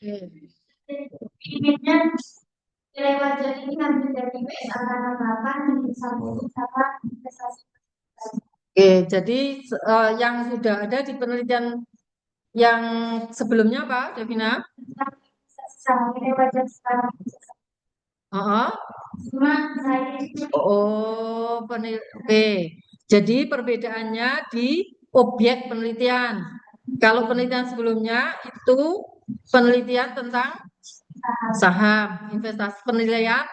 Oke. Inginnya nilai wajar ini nanti dari PS akan menambahkan satu sama investasi. Oke, jadi yang sudah ada di penelitian yang sebelumnya Pak Devina? Sama nilai wajar sekarang. Oh, Cuma saya oke. Jadi perbedaannya di objek penelitian. Kalau penelitian sebelumnya itu penelitian tentang saham, investasi penilaian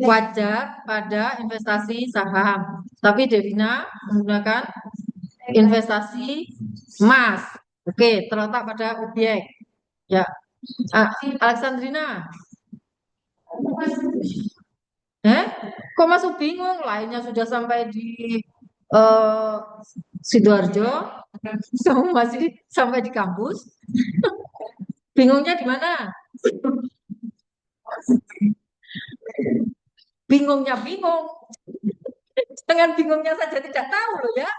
wajar pada investasi saham. Tapi Devina menggunakan investasi emas. Oke, terletak pada objek. Ya, Alexandrina, eh, kok masuk bingung? Lainnya sudah sampai di eh, Sidoarjo, kamu masih sampai di kampus. Bingungnya di mana? Bingungnya bingung. Dengan bingungnya saja tidak tahu loh ya.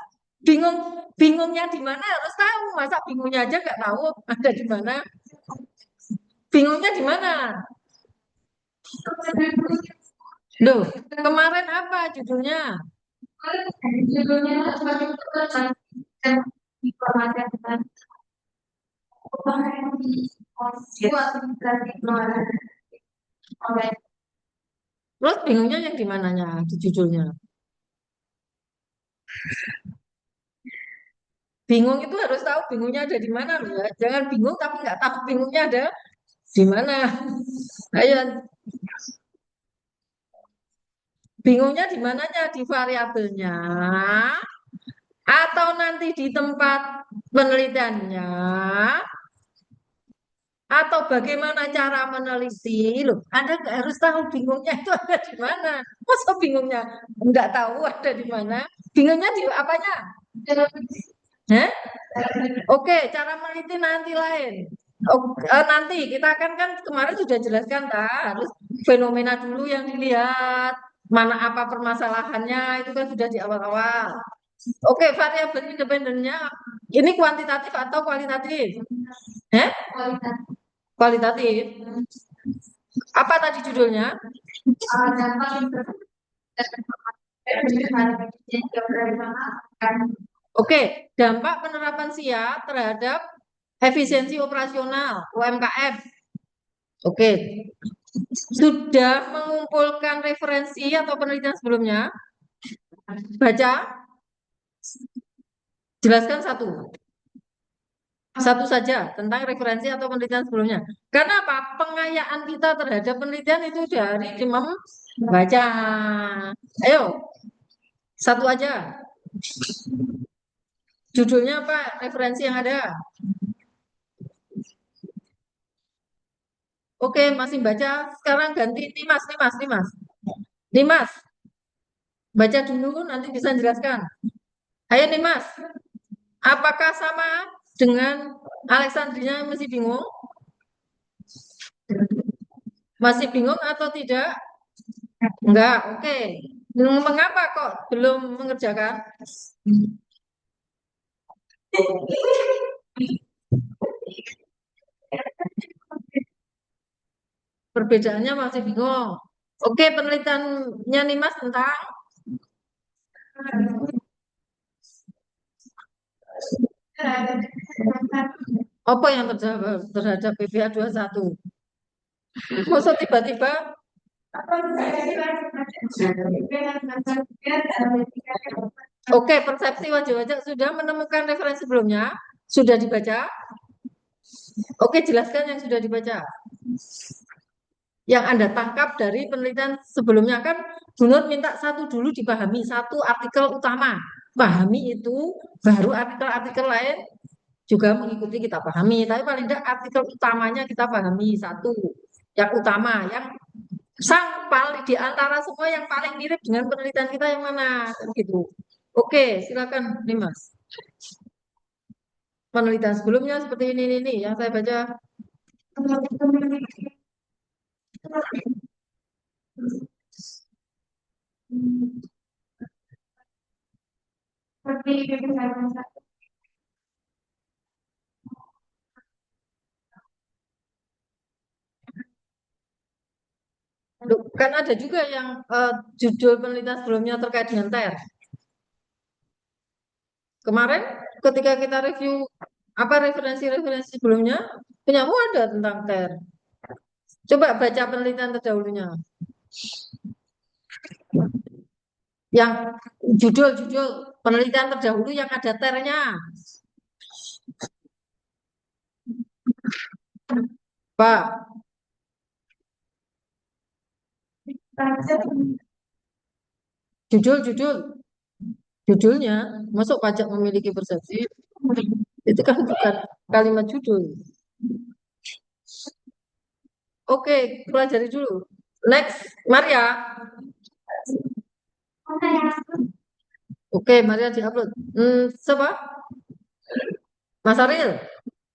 Bingung, bingungnya di mana harus tahu. Masa bingungnya aja nggak tahu ada di mana? Bingungnya di mana? Loh, kemarin apa judulnya? judulnya informasi tentang oleh Terus bingungnya yang di mananya di judulnya? Bingung itu harus tahu bingungnya ada di mana loh ya. Jangan bingung tapi nggak tahu bingungnya ada di mana. Ayo, bingungnya di mananya? Di variabelnya atau nanti di tempat penelitiannya atau bagaimana cara meneliti loh. Anda nggak harus tahu bingungnya itu ada di mana. Masa bingungnya nggak tahu ada di mana? Bingungnya di apanya? Hah? Oke, cara meneliti nanti lain. Nanti kita kan kemarin sudah jelaskan harus fenomena dulu yang dilihat, mana apa permasalahannya itu kan sudah di awal-awal. Oke, variabel independennya ini kuantitatif atau kualitatif? Hah? kualitas Kualitatif. Apa tadi judulnya? dampak Oke, dampak penerapan SIA terhadap efisiensi operasional UMKM. Oke, sudah mengumpulkan referensi atau penelitian sebelumnya? Baca, jelaskan satu. Satu saja tentang referensi atau penelitian sebelumnya. Karena apa? Pengayaan kita terhadap penelitian itu dari membaca. Ayo, satu aja. Judulnya apa? Referensi yang ada. Oke, masih baca. Sekarang ganti Nimas, Nimas, Nimas. Nimas, baca dulu nanti bisa jelaskan. Ayo Nimas, apakah sama dengan Alexandrina yang masih bingung? Masih bingung atau tidak? Enggak, oke. Mengapa kok belum mengerjakan? Perbedaannya masih bingung. Oke, penelitiannya Nimas tentang apa yang terhadap PPh satu. Maksud tiba-tiba, oke, persepsi wajah-wajah sudah menemukan referensi sebelumnya? Sudah dibaca? Oke, jelaskan yang sudah dibaca. Yang Anda tangkap dari penelitian sebelumnya kan Junur minta satu dulu dipahami, satu artikel utama. Pahami itu, baru artikel-artikel lain juga mengikuti kita pahami. Tapi paling tidak artikel utamanya kita pahami, satu. Yang utama, yang paling di antara semua yang paling mirip dengan penelitian kita yang mana? Kan gitu. Oke, silakan nih Mas. Penelitian sebelumnya seperti ini yang saya baca. seperti Loh, kan ada juga yang judul penelitian sebelumnya terkait dengan TER. Kemarin ketika kita review apa referensi-referensi sebelumnya, punyamu ada tentang TER. Coba baca penelitian terdahulunya. Yang judul-judul penelitian terdahulu yang ada TER-nya. Pak, judul-judul judulnya, masuk pajak memiliki persepsi, itu kan bukan kalimat judul. Oke, pelajari dulu. Next, Maria. Oke, Maria diupload. Siapa? Mas Ariel.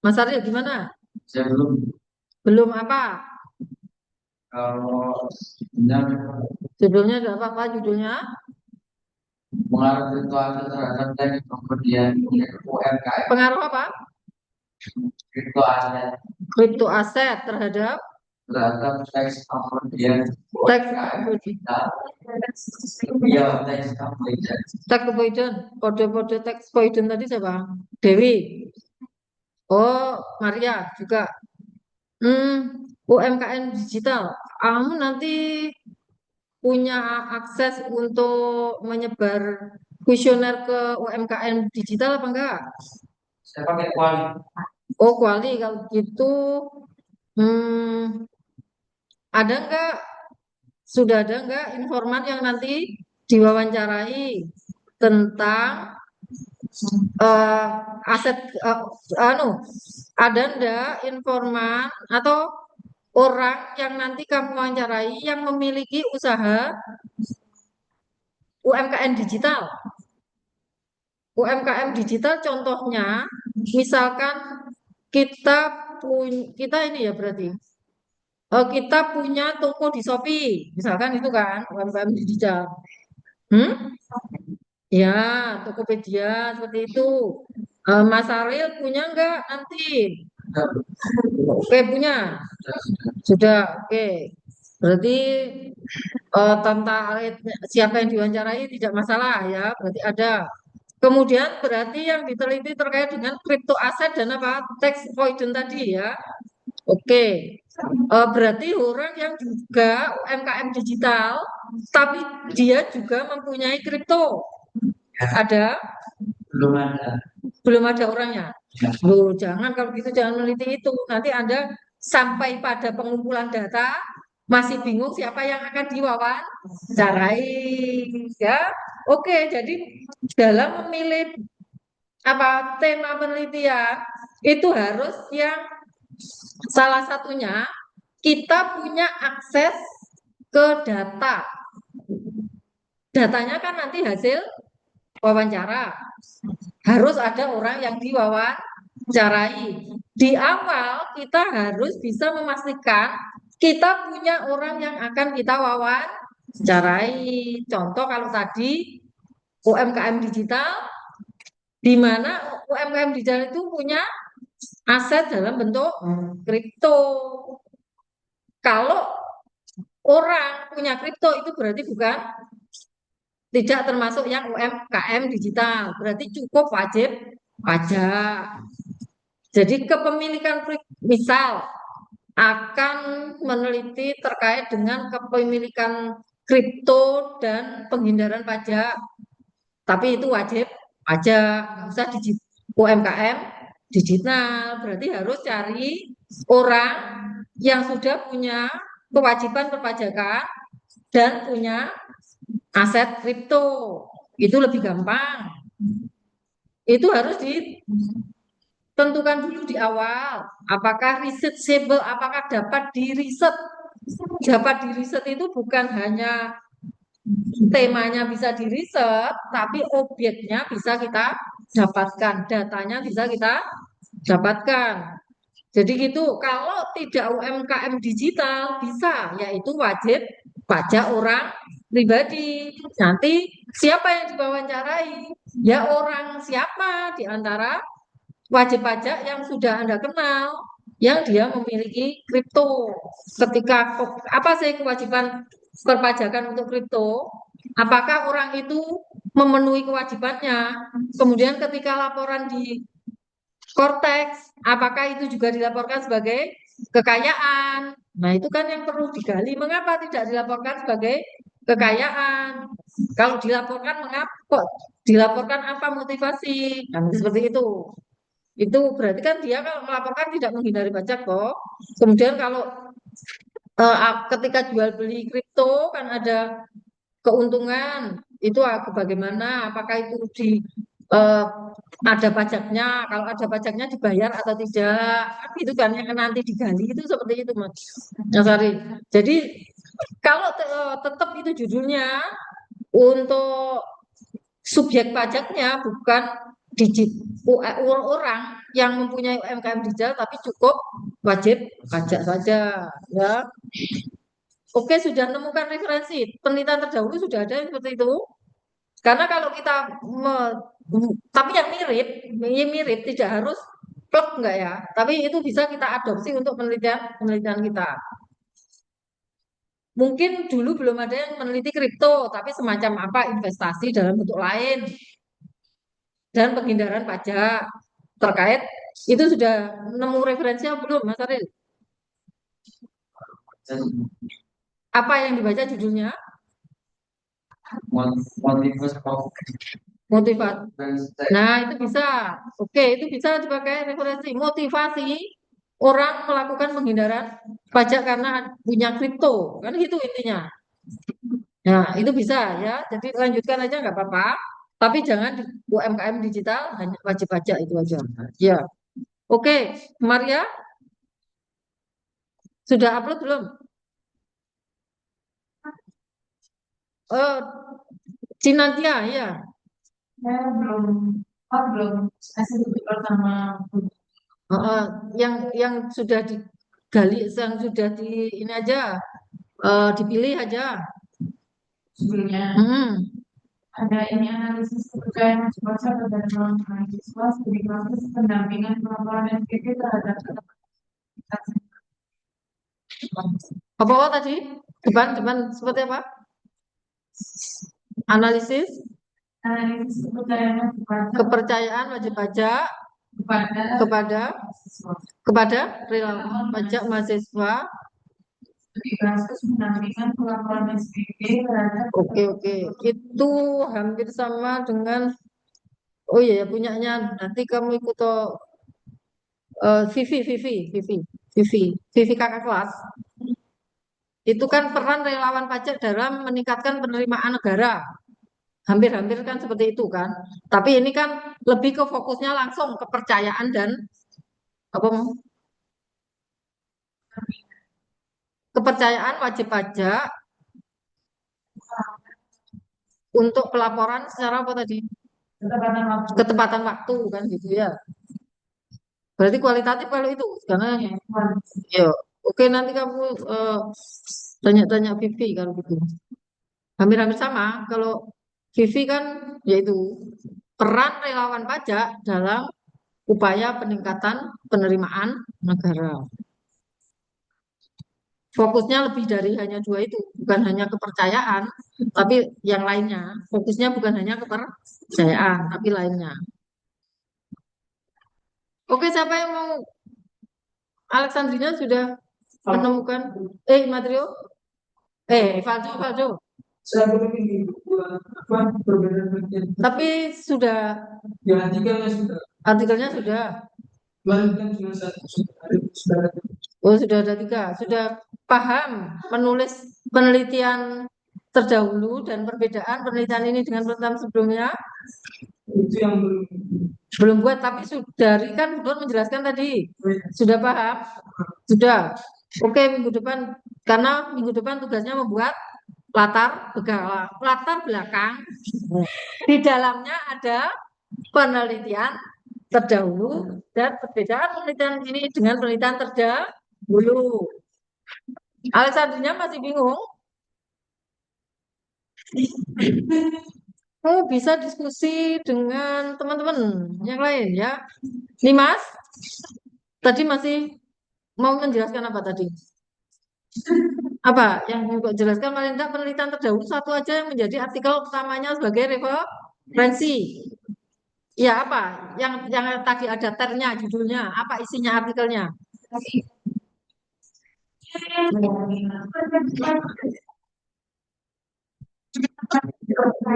Mas Ariel gimana? Saya belum. Belum apa? Kalau sebenarnya Judulnya ada apa judulnya? pengaruh virtual terhadap teks kemudian UMKM Pengaruh apa? virtual Kripto aset terhadap terhadap teks kemudian teks iya teks kemudian teks avoidance, kode-kode teks avoidance tadi siapa? Dewi. Oh, Maria juga. UMKM digital. Kamu nanti punya akses untuk menyebar kuesioner ke UMKM digital apa enggak? saya pakai kuali. Oh, Kuali kalau gitu, hmm, ada enggak? Sudah ada enggak informan yang nanti diwawancarai tentang eh, aset anu ada enggak informan atau orang yang nanti kamu wawancarai yang memiliki usaha UMKM digital. UMKM digital contohnya misalkan kita ini ya berarti kita punya toko di Shopee misalkan itu kan UMKM digital. Hmm? Ya, Tokopedia seperti itu. Mas Ariel punya enggak nanti? Oke, punya. Sudah, oke. Berarti tentang siapa yang diwawancarai tidak masalah ya, berarti ada. Kemudian berarti yang diteliti terkait dengan kripto aset dan apa? Tax avoidance tadi ya. Oke. Berarti orang yang juga UMKM digital, tapi dia juga mempunyai kripto. Ada? Belum ada. Belum ada orangnya. Loh, jangan kalau gitu jangan meneliti itu. Nanti Anda sampai pada pengumpulan data masih bingung siapa yang akan diwawancarai ya. Oke, jadi dalam memilih apa tema penelitian itu harus yang salah satunya kita punya akses ke data. Datanya kan nanti hasil wawancara. Harus ada orang yang diwawancarai. Di awal kita harus bisa memastikan kita punya orang yang akan kita wawancarai. Contoh kalau tadi UMKM digital, di mana UMKM digital itu punya aset dalam bentuk kripto. Kalau orang punya kripto itu berarti bukan tidak termasuk yang UMKM digital, berarti cukup wajib pajak. Jadi kepemilikan misal akan meneliti terkait dengan kepemilikan kripto dan penghindaran pajak, tapi itu wajib pajak, nggak usah UMKM digital, berarti harus cari orang yang sudah punya kewajiban perpajakan dan punya aset kripto. Itu lebih gampang. Itu harus ditentukan dulu di awal. Apakah researchable, apakah dapat diriset. Dapat diriset itu bukan hanya temanya bisa diriset, tapi objeknya bisa kita dapatkan, datanya bisa kita dapatkan. Jadi gitu, kalau tidak UMKM digital bisa, yaitu wajib pajak orang pribadi. Nanti siapa yang diwawancarai? Ya orang siapa di antara wajib pajak yang sudah Anda kenal. yang dia memiliki kripto. Ketika apa sih kewajiban perpajakan untuk kripto? Apakah orang itu memenuhi kewajibannya? Kemudian ketika laporan di Cortex, apakah itu juga dilaporkan sebagai kekayaan? Nah, itu kan yang perlu digali. Mengapa tidak dilaporkan sebagai kekayaan? Kalau dilaporkan, mengapa? Dilaporkan apa motivasi? Nah, seperti itu. Itu berarti kan dia kalau melaporkan tidak menghindari pajak kok. Kemudian kalau ketika jual beli kripto kan ada keuntungan, itu bagaimana? Apakah itu eh, ada pajaknya? Kalau ada pajaknya dibayar atau tidak? Kan itu kan yang nanti digali itu seperti itu, Mas Ari. Jadi kalau tetap itu judulnya untuk subjek pajaknya bukan digit orang yang mempunyai UMKM digital, tapi cukup wajib pajak saja, ya. Oke, sudah menemukan referensi penelitian terdahulu sudah ada yang seperti itu. Karena kalau kita tapi yang mirip, yang mirip tidak harus plek enggak ya, tapi itu bisa kita adopsi untuk penelitian penelitian kita. Mungkin dulu belum ada yang meneliti kripto, tapi semacam apa investasi dalam bentuk lain dan penghindaran pajak terkait itu sudah nemu referensinya belum, Mas Aril? Apa yang dibaca judulnya? Motivasi Motivasi. Nah, itu bisa. Oke, itu bisa dipakai referensi. Motivasi orang melakukan penghindaran pajak karena punya kripto. Kan gitu intinya. Nah, itu bisa ya. Jadi lanjutkan aja nggak apa-apa. Tapi jangan di UMKM digital hanya wajib pajak itu aja. Ya. Oke, Maria sudah upload belum? Eh, Cinantia, ya. Saya belum, oh belum, kasih bukti pertama. Eh, yang sudah digali, yang sudah di ini aja, dipilih aja. Sebelumnya Hmm. ada ini analisis kepercayaan mahasiswa pada ruang mahasiswa studi proses pendampingan pelaporan SPP terhadap keterkaitan. Apa tadi? Depan seperti apa? Analisis Analisis kepercayaan kepercayaan wajib pajak kepada kepada mahasiswa kepada relawan pajak mahasiswa. studi proses pendampingan pelaporan SPP terhadap Oke. Itu hampir sama dengan, oh iya ya, punyanya nanti kamu ikut Vivi kakak kelas. Itu kan peran relawan pajak dalam meningkatkan penerimaan negara. Hampir-hampir kan seperti itu kan. Tapi ini kan lebih ke fokusnya langsung kepercayaan dan apa kepercayaan wajib pajak untuk pelaporan secara apa tadi? ketepatan waktu. Ketepatan waktu kan gitu ya. Berarti kualitatif kalau itu karena ya. Oke, nanti kamu tanya-tanya Vivi kalau gitu. Hampir-hampir sama. Kalau Vivi kan yaitu peran relawan pajak dalam upaya peningkatan penerimaan negara. Fokusnya lebih dari hanya dua itu, bukan hanya kepercayaan, tapi yang lainnya. Fokusnya bukan hanya kepercayaan, tapi lainnya. Oke, siapa yang mau? Alexandrina sudah menemukan Matrio? Valdo. saya berpikir apa perbedaan bagian Tapi sudah yang artikelnya sudah artikelnya sudah. kemarin kan cuma satu sudah ada. Oh, sudah ada tiga. Sudah paham menulis penelitian terdahulu dan perbedaan penelitian ini dengan penelitian sebelumnya. Itu yang Belum buat, tapi sudah kan Nur menjelaskan tadi. Sudah paham? Sudah. Oke, minggu depan karena minggu depan tugasnya membuat latar belakang. Di dalamnya ada penelitian terdahulu dan perbedaan penelitian ini dengan penelitian terdahulu. Alexandrinya masih bingung? Oh, bisa diskusi dengan teman-teman yang lain ya. Nih Mas, tadi masih mau menjelaskan apa tadi? Apa yang mau jelaskan paling tidak penelitian terdahulu satu aja yang menjadi artikel utamanya sebagai referensi. Ya apa? Yang tadi ada ternya, judulnya, apa isinya artikelnya?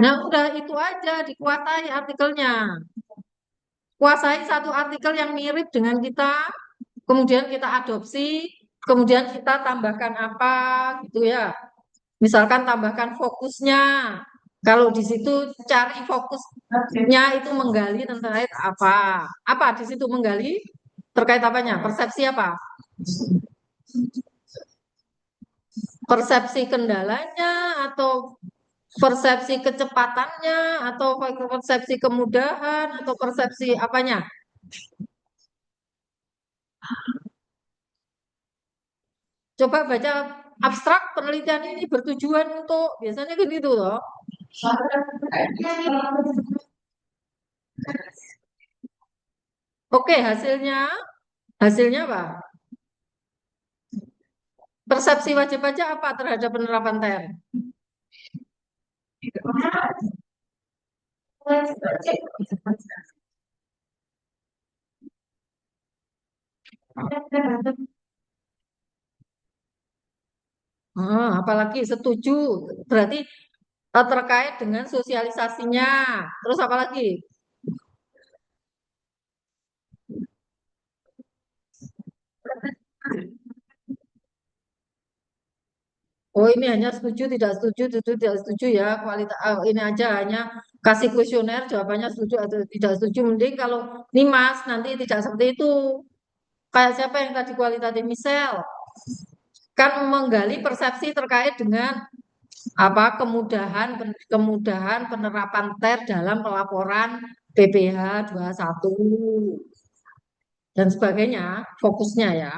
Nah, udah itu aja dikuasai artikelnya. Kuasai satu artikel yang mirip dengan kita, kemudian kita adopsi, kemudian kita tambahkan apa gitu ya. Misalkan tambahkan fokusnya. Kalau di situ cari fokusnya itu menggali terkait apa? Apa di situ menggali terkait apanya? Persepsi apa? Persepsi kendalanya atau persepsi kecepatannya atau persepsi kemudahan atau persepsi apanya? Coba baca abstrak penelitian ini bertujuan untuk biasanya kan gitu loh. Oke, hasilnya apa? Persepsi wajib pajak apa terhadap penerapan TER? Apalagi setuju, berarti terkait dengan sosialisasinya. Terus apa lagi? Oh ini hanya setuju, tidak setuju ya. Kualitas ini aja hanya kasih kuesioner jawabannya setuju atau tidak setuju. Mending kalau Nimas nanti tidak seperti itu. Kayak siapa yang tadi kualitatif Michelle kan menggali persepsi terkait dengan apa kemudahan penerapan TER dalam pelaporan PPh 21 dan sebagainya fokusnya ya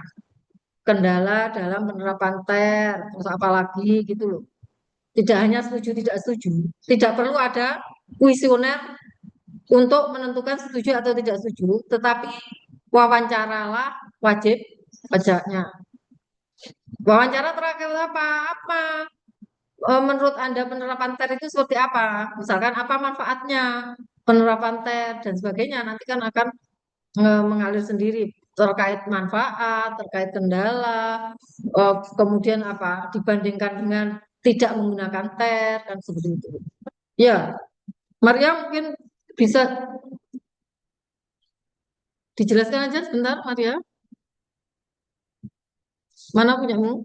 kendala dalam penerapan TER terus apalagi gitu loh tidak hanya setuju tidak setuju tidak perlu ada kuesioner untuk menentukan setuju atau tidak setuju tetapi wawancaralah wajib pajaknya wawancara terakhir apa menurut Anda penerapan TER itu seperti apa? Misalkan apa manfaatnya penerapan TER dan sebagainya. Nanti kan akan mengalir sendiri terkait manfaat, terkait kendala, kemudian apa dibandingkan dengan tidak menggunakan TER dan seperti itu. Ya, Maria mungkin bisa dijelaskan aja sebentar, Maria. Mana punyamu?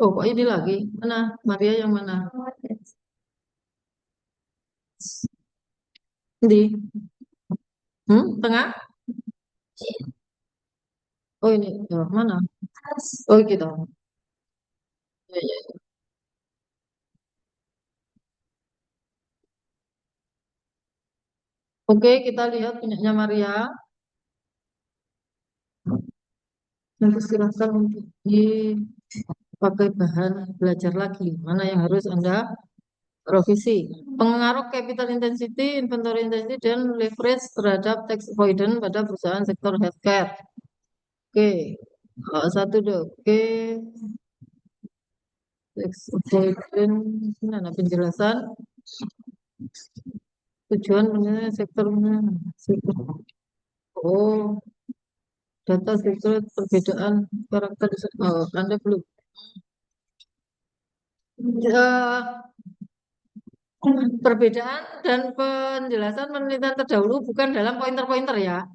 Oh, kok ini lagi? Mana? Maria yang mana? Di tengah? Oh ini, mana? Oh gitu. Ya, ya. Oke, kita lihat punyanya Maria. Nanti silahkan untuk dipakai bahan belajar lagi. Mana yang harus Anda revisi. Pengaruh capital intensity, inventory intensity, dan leverage terhadap tax avoidance pada perusahaan sektor healthcare. Oke, satu deh. Oke, tax avoidance. Ini ada penjelasan. Tujuan sektor mana? Sektor. Oh, data sektor perbedaan karakter. Oh, Anda belum. Eh, Perbedaan dan penjelasan penelitian terdahulu bukan dalam pointer-pointer ya.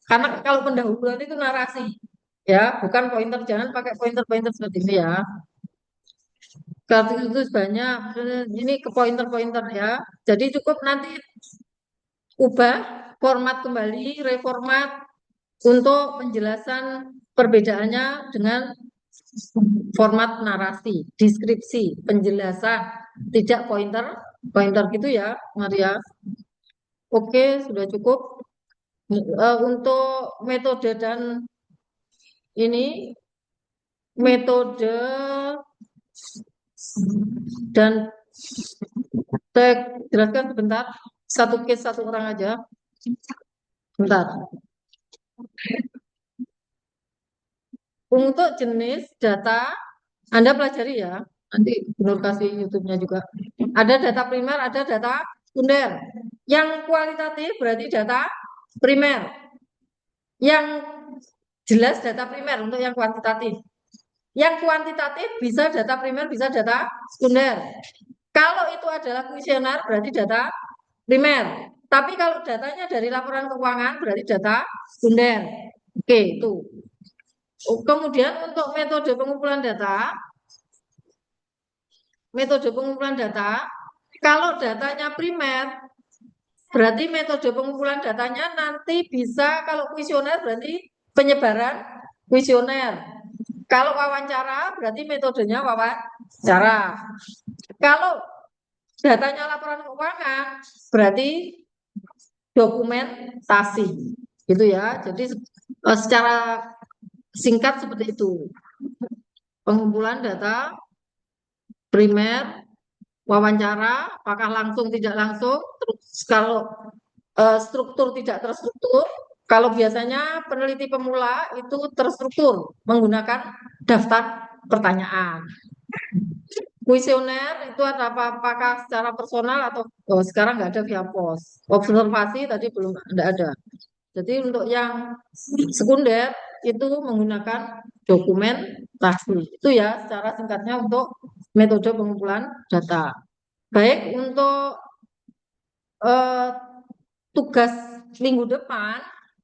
Karena kalau pendahuluan itu narasi, ya, bukan pointer. Jangan pakai pointer-pointer seperti ini ya. Kartu itu banyak, ini ke pointer-pointer ya. Jadi cukup nanti ubah format kembali, reformat untuk penjelasan perbedaannya dengan format narasi, deskripsi, penjelasan, tidak pointer, pointer gitu ya, Maria. Oke, sudah cukup. Untuk metode dan ini metode dan Saya jelaskan sebentar, satu case satu orang aja. Bentar. Untuk jenis data, Anda pelajari ya. Nanti Nur kasih YouTube-nya juga. Ada data primer, ada data sekunder. Yang kualitatif berarti data primer. Yang jelas data primer untuk yang kuantitatif. Yang kuantitatif bisa data primer, bisa data sekunder. Kalau itu adalah kuesioner berarti data primer. Tapi kalau datanya dari laporan keuangan berarti data sekunder. Oke, itu. Kemudian untuk metode pengumpulan data, kalau datanya primer, berarti metode pengumpulan datanya nanti bisa, kalau kuesioner berarti penyebaran kuesioner. Kalau wawancara berarti metodenya wawancara. Kalau datanya laporan keuangan berarti dokumentasi. Gitu ya. Jadi secara singkat seperti itu. Pengumpulan data primer, wawancara, apakah langsung tidak langsung, terus kalau struktur tidak terstruktur, kalau biasanya peneliti pemula itu terstruktur menggunakan daftar pertanyaan. Kuesioner itu ada apakah secara personal atau sekarang nggak ada via pos. Observasi tadi belum ada. Jadi untuk yang sekunder itu menggunakan dokumentasi. Itu ya secara singkatnya untuk metode pengumpulan data. Baik, untuk tugas minggu depan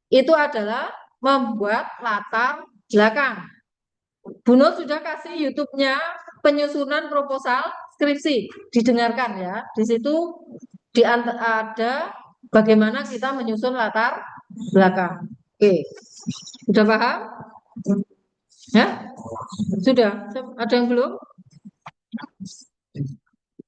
itu adalah membuat latar belakang. Bu Nur sudah kasih YouTube-nya penyusunan proposal skripsi, didengarkan ya. Di situ ada bagaimana kita menyusun latar belakang. Oke, sudah paham? Ya, sudah. Ada yang belum?